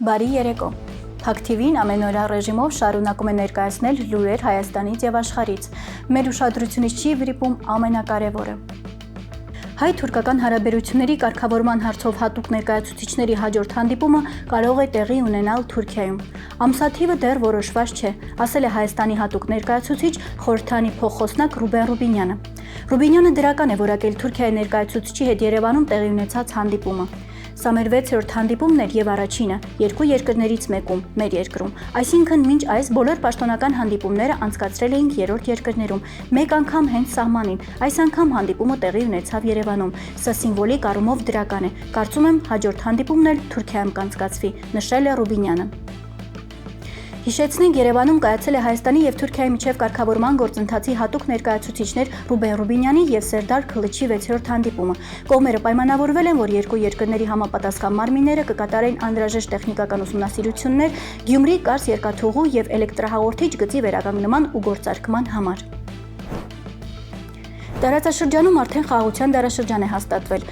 Բարի երեկո։ Փակ TV-ն ամենօրյա ռեժիմով շարունակում է ներկայացնել լուրեր Հայաստանից եւ աշխարհից։ Մեր ուշադրությունից չի վրիպում ամենակարևորը։ Հայ-թուրքական հարաբերությունների կարգավորման հարցով հատուկ ներկայացուցիչների հաջորդ հանդիպումը կարող է տեղի ունենալ Թուրքիայում։ Ամսաթիվը դեռ որոշված չէ, ասել է Հայաստանի հատուկ ներկայացուցիչ խորհրդանի փոխխոսնակ Ռուբեն Ռուբինյանը։ Ռուբինյանը դրական է որակել Թուրքիայի ներկայացուցչի հետ Երևանում տեղի ունեցած հանդիպումը։ Սա մեր 6-րդ հանդիպումն էր եւ առաջինը, երկու երկրներից մեկում, մեր երկրում։ Այսինքն մինչ այս բոլոր պաշտոնական հանդիպումները անցկացրել էինք երրորդ երկրներում, մեկ անգամ հենց սահմանին։ Այս անգամ հանդիպումը տեղի ունեցավ Երևանում։ Սա սիմվոլիկ առումով դրական է։ Կարծում եմ հաջորդ հանդիպումն էլ Թուրքիայում կանցկացվի, նշել է Ռուբինյանը։ Հիշեցնենք, Երևանում կայացել է Հայաստանի եւ Թուրքիայի միջև կարգավորման գործընթացի հատուկ ներկայացուցիչներ Ռուբեն Ռուբինյանի եւ Սերդար Քլիչի 6-րդ հանդիպումը։ Կողմերը պայմանավորվել են, որ երկու երկրների համապատասխան մարմինները կկատարեն անհրաժեշտ տեխնիկական ուսումնասիրություններ Գյումրի Կարս երկաթուղու եւ էլեկտրահաղորդիչ գծի վերականգնման ու գործարկման համար։ Տարածաշրջանում արդեն խաղաղության դարաշրջան է հաստատվել։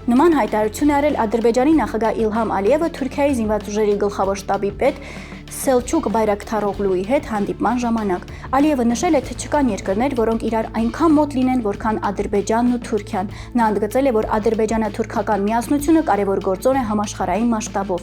Նման հայտարարություն է արել Ադրբեջանի նախագահ Իլհամ Ալիևը Թուրքիայի զինված ուժերի գլխավոր շտաբի պետ Սելչուկ Բայրակթարօղլուի հետ հանդիպման ժամանակ։ Ալիևը նշել է, թե չկան երկրներ, որոնք իրար այնքան մոտ լինեն, որքան Ադրբեջանն ու Թուրքիան։ Նա ընդգծել է, որ ադրբեջանա-թուրքական միասնությունը կարևոր գործոն է համաշխարհային մասշտաբով։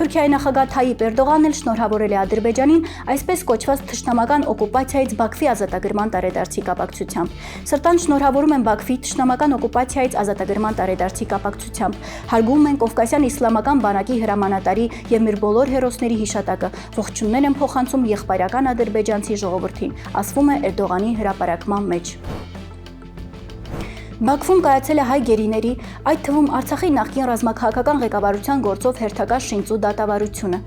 Թուրքիայի նախագահ Թայիպ Էրդողանն էլ շնորհավորել է Ադրբեջանին այսպես կոչված թշնամական օկուպացիայից Բաքվի ազատագրման տարեդարձի կապակցությամբ։ Սրտան շնորհավորում եմ Բաքվի թշնամական օկուպացիայից ազատագրման տարեդարձի կապակցությամբ։ Հարգում ենք Կովկասյան իսլամական բանակի հրամանատարի եւ մեր բոլոր հերոսների հիշատակը։ Ողջուններ եմ փոխանցում եղբայրական ադրբեջանցի ժողովրդին, ասվում է Էրդողանի հրապարակման մեջ։ Բաքվում կայացել է հայ գերիների, այդ թվում Արցախի նախկին ռազմաքաղաքական ղեկավարության գործով հերթական շինծու դատավարությունը։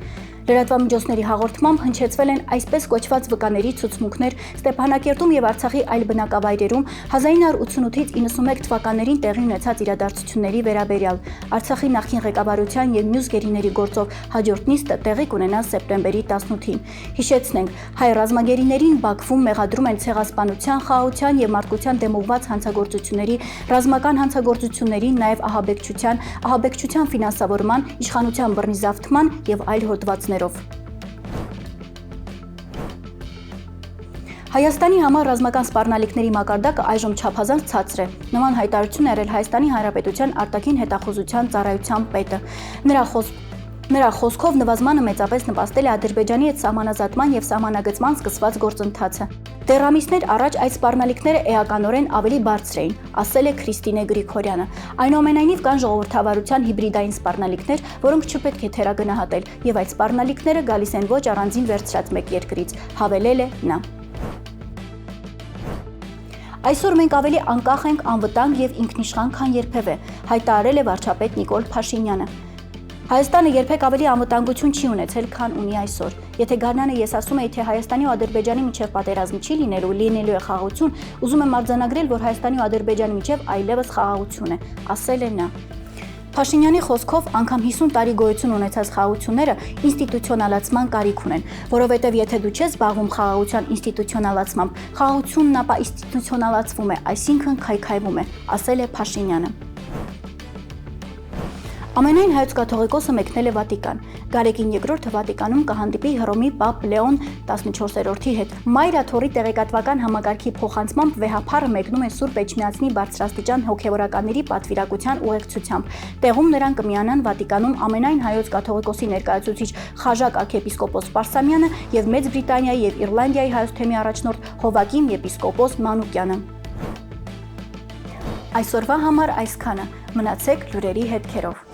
Լրատվամիջոցների հաղորդմամբ հնչեցվել են այսպես կոչված վկաների ցուցմունքներ Ստեփանակերտում եւ Արցախի այլ բնակավայրերում 1988-ից 91 թվականներին տեղի ունեցած իրադարձությունների վերաբերյալ։ Արցախի նախկին ղեկավարության եւ մյուս գերիների գործով հաջորդ նիստը տեղի կունենա սեպտեմբերի 18-ին։ Հիշեցնենք, հայ ռազմագերիներին Բաքվում մեղադրում են ցեղասպանության, խաղաղության եւ մարդկության դեմ ուղղված հանցագործությունների, ռազմական հանցագործությունների, նաեւ ահաբեկչության ֆինանսավորման, իշխանության բռնի զավթման եւ այլ հոդվածներ։ Հայաստանի համար ռազմական սպառնալիքների մակարդակը այժմ չափազանց ցածր է։ Նման հայտարարություն է արել Հայաստանի Հանրապետության արտաքին հետախուզության ծառայության պետը։ Նրա խոսքով նվազմանը մեծապես նպաստել է Ադրբեջանի հետ սահմանազատման եւ սահմանագծման սկսված գործընթացը։ Դեռ ամիսներ առաջ այդ սպառնալիքները էականորեն ավելի բարձր էին, ասել է Քրիստինե Գրիգորյանը։ Այնուամենայնիվ կան ժողովրդավարության հիբրիդային սպառնալիքներ, որոնք չպետք է թերագնահատել, եւ այդ սպառնալիքները գալիս են ոչ առանձին վերցրած մեկ երկրից, հավելել է նա։ Այսօր մենք ավելի անկախ ենք, անվտանգ եւ ինքնիշխան, քան երբևէ, հայտարարել է վարչապետ Նիկոլ Փաշինյանը։ Հայաստանը երբեք ավելի անվտանգություն չի ունեցել, քան ունի այսօր։ Եթե գարնանը ես ասում եի, թե Հայաստանի ու Ադրբեջանի միջև պատերազմ չի լինելու է խաղաղություն, ուզում եմ արձանագրել, որ Հայաստանի ու Ադրբեջանի միջև այլևս խաղաղություն է, ասել է նա։ Փաշինյանի խոսքով անգամ 50 տարի գոյություն ունեցած խաղաղությունները ինստիտուցիոնալացման կարիք ունեն, որովհետև եթե դու չես զբաղվում խաղաղության ինստիտուցիոնալացմամբ, խաղաղությունն ապա ինստիտուցիոնալացվում է, այսինքն քայքայվում է, ասել է Փաշինյանը։ Ամենայն հայոց կաթողիկոսը մեկնել է Վատիկան։ Գարեգին II Վատիկանում կհանդիպի Հռոմի Պապ Լեոն 14-րդի հետ։ Մայրաթորի տեղեկատվական համակարգի փոխանցմամբ վեհափառը մեկնում է Սուրբ Էջմիածնի բարձրաստիճան հոգևորականների պատվիրակության ուղեկցությամբ։ Տեղում նրան կմիանան Վատիկանում ամենայն հայոց կաթողիկոսի ներկայացուցիչ Խաժակ arczepiskopos Պարսամյանը եւ Մեծ Բրիտանիայի եւ Իռլանդիայի հայոց թեմի առաջնորդ Հովակիմ եպիսկոպոս Մանուկյանը։ Այսօրվա համար այսքանը։ Մնացեք լուրերի հետքերով։